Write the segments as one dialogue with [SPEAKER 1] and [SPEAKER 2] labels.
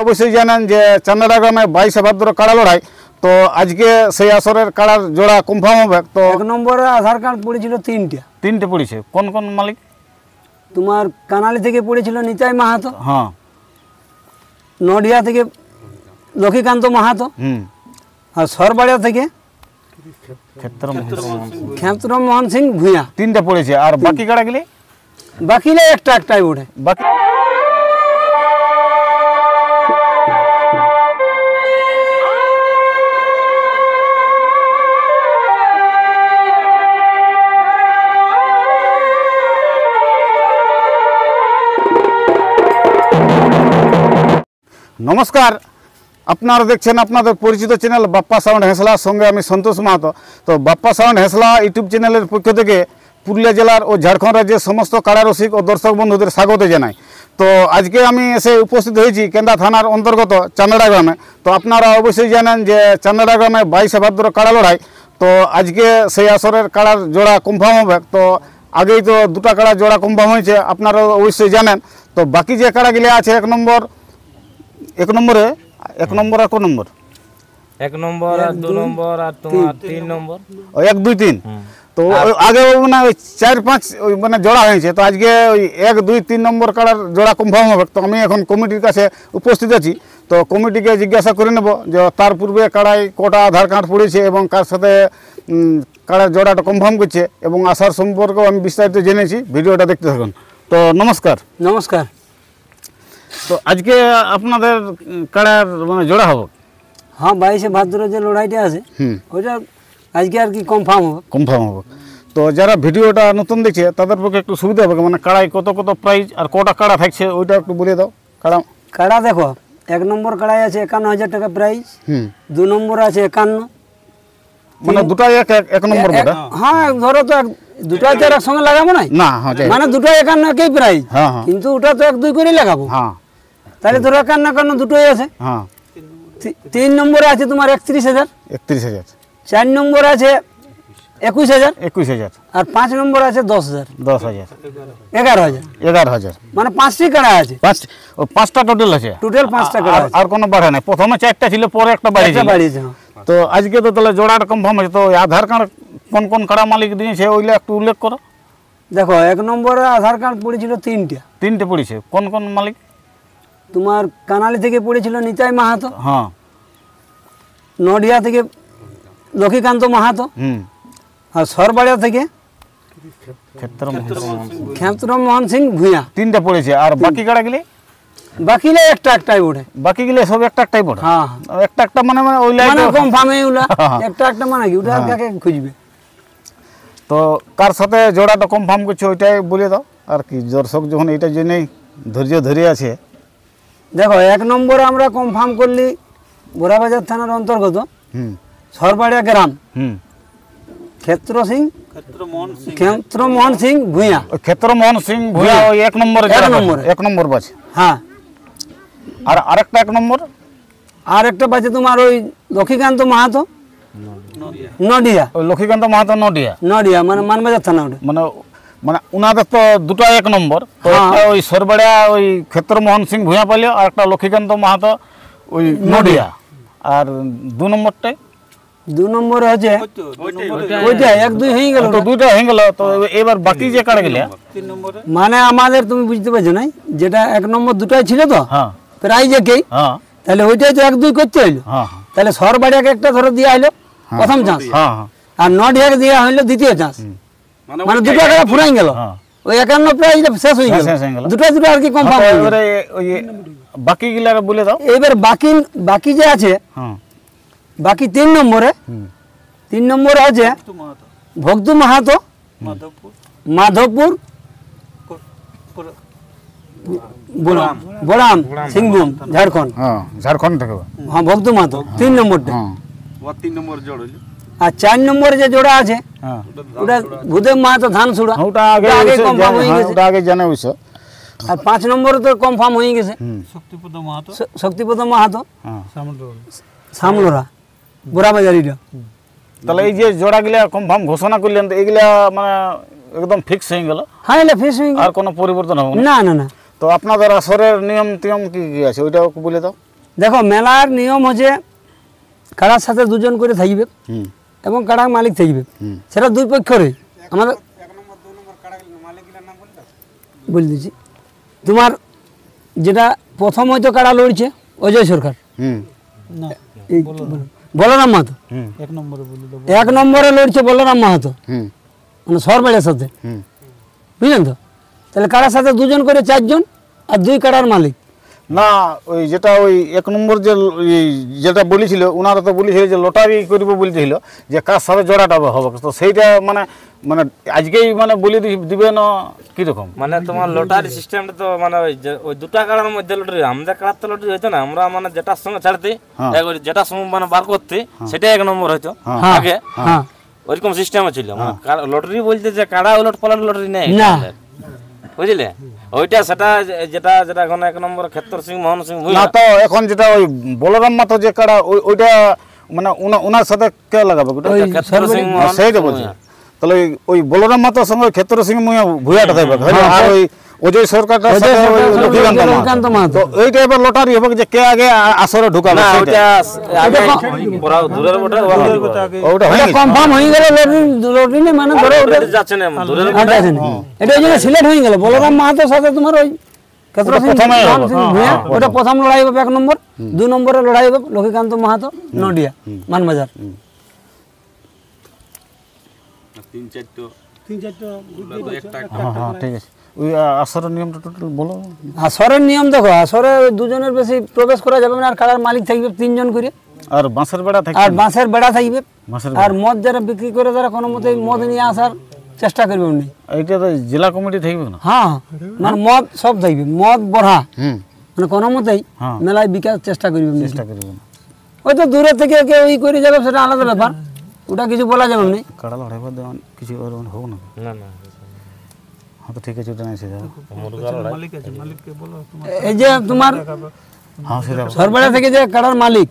[SPEAKER 1] অবশ্যই জানেন যে চান্নাড়া গ্রামে 22 ভাদ্র কাড়া লড়াই। তো আজকে সেই আসরের কাড়ার জোড়া কনফার্ম হবে। তো
[SPEAKER 2] এক নম্বরে আধার কার্ড পড়েছিল তিনটে
[SPEAKER 1] পড়েছে। কোন কোন মালিক?
[SPEAKER 2] তোমার কানালি থেকে পড়েছিল নিতাই মাহাতো,
[SPEAKER 1] হ্যাঁ।
[SPEAKER 2] নডিয়া থেকে লক্ষ্মীকান্ত মাহাতো, আর সরবাড়িয়া থেকে ক্ষেত্রমোহন সিং ভূঁইয়া।
[SPEAKER 1] তিনটা পড়েছে। আর বাকি কাড়া গেলে
[SPEAKER 2] বাকিলে একটাই ওঠে।
[SPEAKER 1] বাকি নমস্কার, আপনারা দেখছেন আপনাদের পরিচিত চ্যানেল বাপ্পা সাউন্ড হেঁসলা, সঙ্গে আমি সন্তোষ মাহাতো। তো বাপ্পা সাউন্ড হেঁসলা ইউটিউব চ্যানেলের পক্ষ থেকে পুরুলিয়া জেলার ও ঝাড়খণ্ড রাজ্যের সমস্ত কাড়া রসিক ও দর্শক বন্ধুদের স্বাগত জানাই। তো আজকে আমি এসে উপস্থিত হয়েছি কেন্দা থানার অন্তর্গত চান্নাড়া গ্রামে। তো আপনারা অবশ্যই জানেন যে চান্নাড়া গ্রামে 22 ভাদ্র কাড়া লড়াই। তো আজকে সেই আসরের কাড়ার জোড়া কনফার্ম হবে। তো আগেই তো দুটা কাড়া জোড়া কনফার্ম হয়েছে, আপনারা অবশ্যই জানেন। তো বাকি যে কাড়াগুলি আছে এক নম্বর আর কোন নম্বর?
[SPEAKER 3] 1 নম্বর আর 2 নম্বর আর তোমার 3 নম্বর,
[SPEAKER 1] 1 2 3। তো আগে মানে 4 5 মানে জোড়া হয়েছে। তো আজকে ওই 1 2 3 নম্বর কাড়ার জোড়া কনফার্ম হবে। তো আমি এখন কমিটির কাছে উপস্থিত আছি। তো কমিটিকে জিজ্ঞাসা করে নেব যে তার পূর্বে কাড়ায় কটা আধার কার্ড পড়েছে এবং কার সাথে কাড়ার জোড়াটা কনফার্ম করছে এবং আসার সম্পর্কেও আমি বিস্তারিত জেনেছি। ভিডিওটা দেখতে থাকুন। তো নমস্কার।
[SPEAKER 2] নমস্কার।
[SPEAKER 1] তো আজকে আপনাদের কাড়ার মানে জোড়া হবে?
[SPEAKER 2] হ্যাঁ, 22 ভাদ্র যে লড়াইটা আছে ওইটা আজকে আর কি কনফার্ম হবে। তো যারা ভিডিওটা নতুন দেখছে তাদের পক্ষে একটু সুবিধা হবে, মানে কাড়ায় কত কত প্রাইস আর কটা কাড়া থাকছে ওইটা একটু বলে দাও। কাড়া দেখো, 1 নম্বর কাড়াই আছে 51,000 টাকা প্রাইস, 2 নম্বর আছে 51,
[SPEAKER 1] মানে দুটাই এক নম্বর বটে।
[SPEAKER 2] হ্যাঁ, ধরো তো দুটা তো এক সঙ্গে লাগাবো না, মানে দুটো 51 একই প্রাইস, কিন্তু ওটা তো 1 2 করে লাগাবো। তাহলে ধরো 51 দুটোই আছে। 3 নম্বরে আছে তোমার 31,000, 4 নম্বরে আছে 21,000, আর 5 নম্বরে আছে 10,000, 11,000, মানে 5টি কাড়া আছে।
[SPEAKER 1] 5টা টোটাল আছে।
[SPEAKER 2] টোটাল 5টা কাড়া আছে,
[SPEAKER 1] আর কোনো বাড়ে নাই। প্রথমে 4টা ছিল, পরে একটা বাড়িয়েছে। তো আজকে তো তাহলে জোড়াটা কনফার্ম আছে। তো আধার কার্ড কোন কোন কাড়া মালিক দিয়েছে ওইগুলো একটু উল্লেখ করো।
[SPEAKER 2] দেখো, 1 নম্বরে আধার কার্ড পড়েছিল তিনটে
[SPEAKER 1] পড়েছে। কোন কোন মালিক?
[SPEAKER 2] তোমার কানালি থেকে পড়েছিল নিতাই মাহাতো,
[SPEAKER 1] হ্যাঁ।
[SPEAKER 2] নডিয়া থেকে লক্ষ্মীকান্ত মাহাতো, আর সরবাড়িয়া থেকে ক্ষেত্রমোহন সিং ভূঁইয়া।
[SPEAKER 1] 3টা পড়েছে। আর বাকি কাড়াগুলি?
[SPEAKER 2] বাকিলে একটাই ওঠে।
[SPEAKER 1] বাকিগুলো সব একটাই পড়ে।
[SPEAKER 2] হ্যাঁ,
[SPEAKER 1] একটা মানে ওই লাইন
[SPEAKER 2] কনফার্মে ওলা একটা মানে কি ওটা কাকে খুঁজবে।
[SPEAKER 1] তো কার সাথে জোড়াটা কনফার্ম করছে ওইটাই বলে দাও। আর কি দর্শক যখন এইটার জন্যই ধৈর্য ধরে আছে।
[SPEAKER 2] দেখো, 1 নম্বরে আমরা কনফার্ম করলি বোরাবাজার থানার অন্তর্গত সরবাড়িয়া গ্রাম, ক্ষেত্রমোহন সিং ভূঁইয়া। ওই 1 নম্বর বাজে। হ্যাঁ।
[SPEAKER 1] আর আরেকটা 1 নম্বর
[SPEAKER 2] আর একটা বাজে তোমার ওই লক্ষ্মীকান্ত মাহাতো, নডিয়া।
[SPEAKER 1] ওই লক্ষ্মীকান্ত মাহাতো নডিয়া
[SPEAKER 2] মানে মানবাজার থানা ওটা।
[SPEAKER 1] মানে উনাদের তো দুটো 1 নম্বর। তো একটা ওই সরবাড়িয়া ওই ক্ষেত্রমোহন সিং ভূঁইয়া পাইল, আর একটা লক্ষ্মীকান্ত মাহাতো ওই নডিয়া। আর 2 নম্বরটাই?
[SPEAKER 2] 2 নম্বরে আছে ওইটা 1 2 হয়ে গেল।
[SPEAKER 1] তো দুইটা হয়ে গেল। তো এবার বাকি যে কাড়া গেলে
[SPEAKER 2] মানে আমাদের তুমি বুঝতে পারছো না, যেটা 1 নম্বর দুটাই ছিল তো প্রাইজ একই, তাহলে ওইটাই তো 1 2 করতে হইলো। তাহলে সরবাড়িয়াকে একটা ধরো দেওয়া হইলো প্রথম চান্স, আর নডিয়াকে দেওয়া হইলো দ্বিতীয় চান্স, মানে দুটো কাড়া ফুরাই গেল। ওই 51 প্রাইজ শেষ হয়ে গেল। দুটো আর কি কনফার্ম।
[SPEAKER 1] এবারে ওই বাকি গুলা বলে দাও।
[SPEAKER 2] এবার বাকি যে আছে, বাকি 3 নম্বরে আছে ভক্ত মাহাতো, মাধবপুর, বড়াম সিংভূম,
[SPEAKER 1] ঝাড়খণ্ড থেকে।
[SPEAKER 2] হ্যাঁ, ভক্ত মাহাতো 3 নম্বরটা।
[SPEAKER 3] 3 নম্বর জোড় হইলো।
[SPEAKER 2] আর 4 নম্বরে যে জোড়া আছে ওটা ভূদেব মাহাতো ধানসুড়া,
[SPEAKER 1] ওটা আগে কনফার্ম হয়ে গেছে। ওটা আগে জানা হইছে।
[SPEAKER 2] আর 5 নম্বরে তো কনফার্ম হয়ে গেছে শক্তিপদ মাহাতো, সামলোরা, বোরাবাজারিটা।
[SPEAKER 1] তাহলে এই যে জোড়াগুলা কনফার্ম ঘোষণা করলেন, তো এগুলা মানে একদম ফিক্স হয়ে গেল?
[SPEAKER 2] হ্যাঁ, এটা ফিক্স হয়ে গেল,
[SPEAKER 1] আর কোনো পরিবর্তন হবে
[SPEAKER 2] না? না।
[SPEAKER 1] তো আপনাদের আসরের নিয়ম টিয়ম কি কি আছে ওইটাও বলে দাও।
[SPEAKER 2] দেখো মেলার নিয়ম হচ্ছে কাড়ার সাথে দুজন করে থাকবে এবং কাড়ার মালিক থাকবে, সেটা দুই পক্ষরে। আমাদের বলে দিচ্ছি, তোমার যেটা প্রথম হয়তো কাড়া লড়ছে অজয় সরকার, বলরাম মাহাতো, 1 নম্বরে লড়ছে বলরাম মাহাতো, মানে সরবাড়ির সাথে, বুঝলেন তো? তাহলে কাড়ার সাথে দুজন করে 4 জন আর 2 কাড়ার মালিক।
[SPEAKER 1] না ওই যেটা ওই 1 নম্বর যেটা বলেছিল ওনারা তো বলেছিল যে লটারি করব বলছিল যে কার সাথে জোড়াটা হবে, তো সেইটা মানে মানে আজকেই মানে বলে দিবে না কিরকম?
[SPEAKER 3] মানে তোমার লটারি সিস্টেমটা তো মানে ওই দুটা কাড়ার মধ্যে লটারি, আমাদের কাড়ার তো লটারি হইতো না, আমরা মানে যেটার সঙ্গে ছাড়তে যেটার সঙ্গে মানে বার করতে সেটাই 1 নম্বর হইতো আগে, ওইরকম সিস্টেম ছিল। লটারি বলতে যে কাড়া উলট পালট লটারি নেই, বুঝলে? ওইটা সেটা যেটা যেটা এখন 1 নম্বর ক্ষেত্র সিং মোহন সিং
[SPEAKER 1] না, তো এখন যেটা ওই বলরাম মাতো যে কাড়া ওইটা মানে ওনার সাথে কে লাগাবে?
[SPEAKER 3] ক্ষেত্র সিং
[SPEAKER 1] সেইটা বলছি। তাহলে ওই বলরাম মাতোর সঙ্গে ক্ষেত্র সিং ভুয়াটা থাকবে, আর ওই অজয় সরকারটা লক্ষ্মীকান্ত মাহাতো, তো এইটা এবার লটারি হবে যে কে আগে আসরে ঢুকাবে।
[SPEAKER 2] ওটা কনফার্ম হয়ে গেল, লটারি নেই মানে ধরো ওটা যাচ্ছে না, এটা জন্য সিলেক্ট হয়ে গেল বলরাম মাহাতোর সাথে তোমার ওই ক্ষেত্র সিং ভুয়া, ওটা প্রথম লড়াই হবে 1 নম্বর। 2 নম্বরে লড়াই হবে লক্ষ্মীকান্ত মাহাতো নডিয়া মানবাজার।
[SPEAKER 3] 3-4
[SPEAKER 1] ঠিক আছে। ওই আসরের নিয়মটা টোটাল বলো।
[SPEAKER 2] আসরের নিয়ম দেখো, আসরে 2 জনের বেশি প্রবেশ করা যাবে না, আর কাড়ার মালিক থাকবে 3 জন করে,
[SPEAKER 1] আর বাঁশের বেড়া থাকবে,
[SPEAKER 2] আর বাঁশের বেড়া থাকবে, আর মদ যারা বিক্রি করে তারা কোনো মতে মদ নিয়ে আসার চেষ্টা করবে উনি।
[SPEAKER 1] এইটা তো জেলা কমিটি থাকবে না?
[SPEAKER 2] হ্যাঁ, মানে মদ সব থাকবে, মদ বড়া মানে কোনো মতেই মেলায় বিকার চেষ্টা করবে না। ওই তো দূরে থেকে কেউ ই করে যাবে সেটা আলাদা ব্যাপার, ওটা কিছু বলা যাবে না।
[SPEAKER 1] কাড়া লড়াই বাদ দেওয়া কিছু হোক না। হ্যাঁ, তো ঠিক আছে, ওটা নাই সেটা।
[SPEAKER 2] এই যে তোমার সরবরাহ থেকে যে কাড়ার মালিক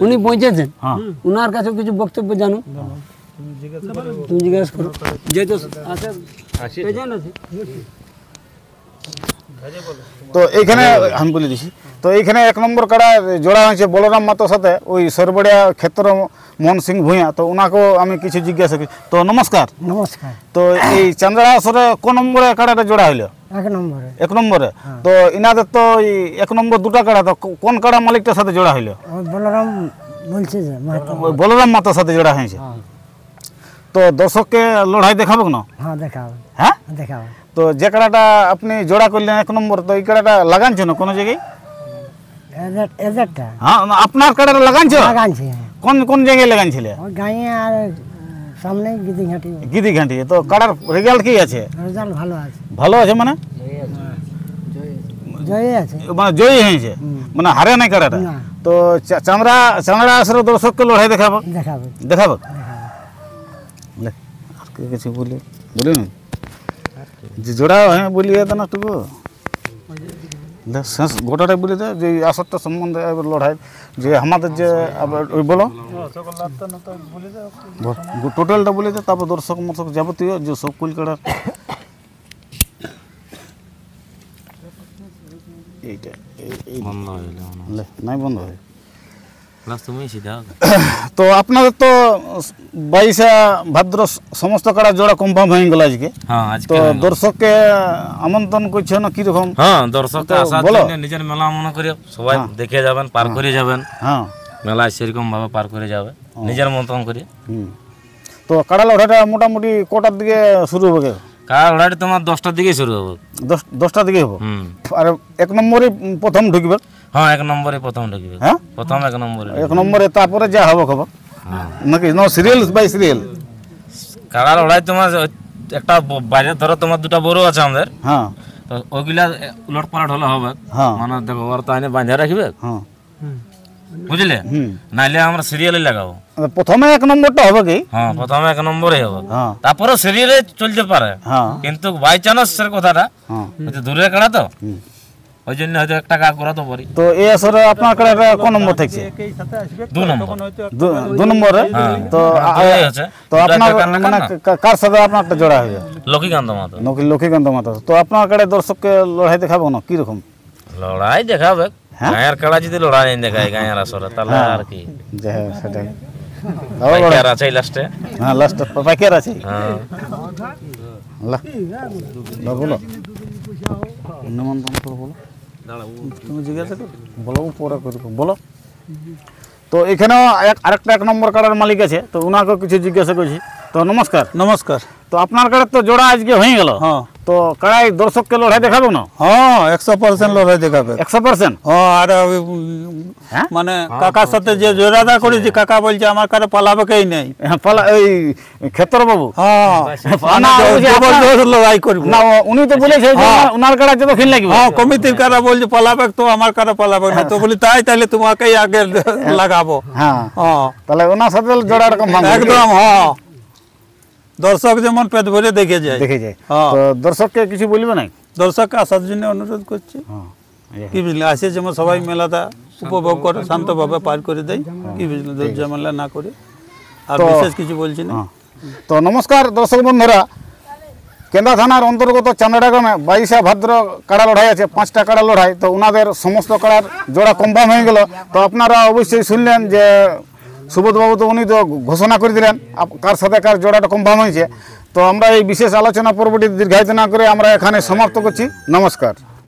[SPEAKER 2] উনি পৌঁছেছেন, উনার কাছে কিছু বক্তব্য জানো, তুমি জিজ্ঞাসা করো। যেহেতু
[SPEAKER 1] তো এইখানে আমি বলে দিছি, তো এইখানে 1 নম্বর কাড়া জোড়া হয়েছে বলরাম মাতোর সাথে ওই সরবড়িয়া ক্ষেত্র মোহন সিং ভূঁইয়া। তো ওনাকেও আমি কিছু জিজ্ঞাসা করি। তো নমস্কার।
[SPEAKER 2] নমস্কার।
[SPEAKER 1] তো এই চান্দ্রা আসরে কোন নম্বরে কাড়াটা জোড়া হইলো?
[SPEAKER 2] 1
[SPEAKER 1] নম্বরে। তো ইনাদের তো 1 নম্বর 2টা কাড়া, তো কোন কাড়া মালিকটার সাথে জোড়া হইলো?
[SPEAKER 2] বলরাম বলছে যে
[SPEAKER 1] বলরাম মাতোর সাথে জোড়া হয়েছে। তো দর্শককে লড়াই দেখাবো না?
[SPEAKER 2] হ্যাঁ দেখাবো।
[SPEAKER 1] হ্যাঁ
[SPEAKER 2] দেখাবো।
[SPEAKER 1] তো যে কাড়াটা আপনি জোড়া করলেন 1 নম্বর, তো এই কাড়াটা লাগানছে না কোনো জায়গায়? হ্যাঁ, আপনার কাড়াটা লাগানছে? কোন কোন জায়গায় লাগানছিল?
[SPEAKER 2] গাঁয়ে আর সামনে গিদিঘাটি।
[SPEAKER 1] গিদিঘাটি। তো কাড়ার রেজাল্ট কি আছে?
[SPEAKER 2] রেজাল্ট ভালো আছে।
[SPEAKER 1] ভালো আছে মানে
[SPEAKER 2] জয়ী আছে, মানে
[SPEAKER 1] জয়ী হয়েছে, মানে হারে নাই কাড়াটা। তো চান্দ্রা আসরে দর্শককে লড়াই দেখাবো? দেখাবো। আর কিছু বলি না যে জোড়া হ্যাঁ বলিয়ে দেন একটু, শেষ গোটাটাই বলে দেয় যে আসরটা সম্বন্ধে লড়াই যে আমাদের যে ওই বলো টোটালটা বলে দেয়, তারপর দর্শক মর্শক যাবতীয় যে সব কলকাতার এইটা নাই বন্ধ হয়। তো আপনাদের তো 22 ভাদ্র সমস্ত কাড়া জোড়া কনফার্ম হয়ে গেল আজকে। তো দর্শককে আমন্ত্রণ করছে না কিরকম?
[SPEAKER 3] হ্যাঁ, দর্শককে আসার জন্য নিজের মেলা মনে করে সবাই দেখে যাবেন, পার করে যাবেন। হ্যাঁ, মেলায় সেরকম ভাবে পার করে যাবে নিজের মতন করে।
[SPEAKER 1] তো কাড়া লড়াইটা মোটামুটি কটার দিকে শুরু হবে?
[SPEAKER 3] কাড়া লড়াইটা তোমার 10টার দিকে শুরু হবে।
[SPEAKER 1] 10টার দিকে হবে। আর 1 নম্বরে প্রথম ঢুকবে?
[SPEAKER 3] হ্যাঁ, 1 নম্বরে প্রথম ঢুকবে। হ্যাঁ, প্রথম 1 নম্বরে।
[SPEAKER 1] 1 নম্বরে তারপরে যা হবে খবর নাকি না সিরিয়াল বাই সিরিয়াল?
[SPEAKER 3] কাড়া লড়াই তোমার একটা বাইরে ধরো তোমার 2টা বড় আছে আমাদের। হ্যাঁ, তো ওইগুলা উলট পালট হলে হবে। মানে দেখো ওর তো আইনে বাঁধা রাখবে। হ্যাঁ, বুঝলে? নাইলে আমরা সিরিয়ালে লাগাবো।
[SPEAKER 1] প্রথমে 1 নম্বরটা হবে কি?
[SPEAKER 3] হ্যাঁ, প্রথমে 1 নম্বরে হবে, তারপরে সিরিয়ালে চলতে পারে। কিন্তু বাই চান্স এর কথাটা দূরের কাড়া তো ওই জন্য হয়তো 1 টাকা করাতে পারি।
[SPEAKER 1] তো এই আসরে আপনার কাড়াটা কোন নম্বর থাকছে?
[SPEAKER 3] 2 নম্বর।
[SPEAKER 1] 2 নম্বরে। তো তো আপনার মানে কার সাথে আপনারটা জোড়া হয়ে যায়?
[SPEAKER 3] লক্ষ্মীকান্ত মাহাতো।
[SPEAKER 1] লক্ষ্মীকান্ত মাহাতো। তো আপনার কাড়ে দর্শককে লড়াই দেখাবো না কিরকম?
[SPEAKER 3] লড়াই দেখাবে, গায়ের কাড়া যদি লড়াই দেখায় গায়ের আসরে তাহলে আর কি
[SPEAKER 1] যাই হোক সেটাই
[SPEAKER 3] পাইকার আছে লাস্টে।
[SPEAKER 1] হ্যাঁ লাস্ট পাইকার আছে
[SPEAKER 3] হ্যাঁ
[SPEAKER 1] বলো নিমন্ত্রণ করে বলো তুমি জিজ্ঞাসা করো বলো পরে করবো বলো। তো এখানেও আরেকটা 1 নম্বর কাড়ার মালিক আছে, তো ওনাকে কিছু জিজ্ঞাসা করছি। তো নমস্কার।
[SPEAKER 4] নমস্কার।
[SPEAKER 1] তো আপনার কাড়ার তো জোড়া আজকে হয়ে গেল,
[SPEAKER 4] হ্যাঁ
[SPEAKER 1] তো কাড়াই দর্শককে লড়াই দেখাবো না?
[SPEAKER 4] হ্যাঁ 100% লড়াই দেখাবে।
[SPEAKER 1] 100%?
[SPEAKER 4] হ্যাঁ আর মানে কাকার সাথে যে জোড়াদা করেছি, কাকা বলছে আমার কারে পালাবে কেই নেই।
[SPEAKER 1] পালা ওই ক্ষেত্র বাবু?
[SPEAKER 4] হ্যাঁ লড়াই করবো
[SPEAKER 1] না, উনি তো বলেছে ওনার কাড়া যত খেল লাগবে।
[SPEAKER 4] হ্যাঁ কমিটির কারা বলছে পালাবে, তো আমার কারে পালাবে না। তো বলি তাই তাহলে তোমাকেই আগে লাগাবো।
[SPEAKER 1] হ্যাঁ
[SPEAKER 4] হ্যাঁ
[SPEAKER 1] তাহলে ওনার সাথে জোড়া এরকম
[SPEAKER 4] একদম। হ্যাঁ দর্শক যেমন পেট ভরে দেখে যায়।
[SPEAKER 1] তো দর্শককে কিছু বলবে না?
[SPEAKER 4] দর্শককে আসার জন্য অনুরোধ করছি, কি বুঝলে আসে যেমন সবাই মেলাটা উপভোগ করে শান্তভাবে পার করে দেয়, কি বুঝলে ঝামেলা না করে। আর বিশেষ কিছু বলছি না।
[SPEAKER 1] তো নমস্কার দর্শক বন্ধুরা, কেন্দা থানার অন্তর্গত চান্দাড়া গ্রামে 22শে ভাদ্র কাড়া লড়াই আছে, 5টা কাড়া লড়াই। তো ওনাদের সমস্ত কাড়ার জোড়া কনফার্ম হয়ে গেল। তো আপনারা অবশ্যই শুনলেন যে সুবোধবাবু তো উনি তো ঘোষণা করে দিলেন কার সাথে কার জোড়াটা কনফার্ম হয়েছে। তো আমরা এই বিশেষ আলোচনা পর্বটি দীর্ঘায়িত না করে আমরা এখানে সমাপ্ত করছি। নমস্কার।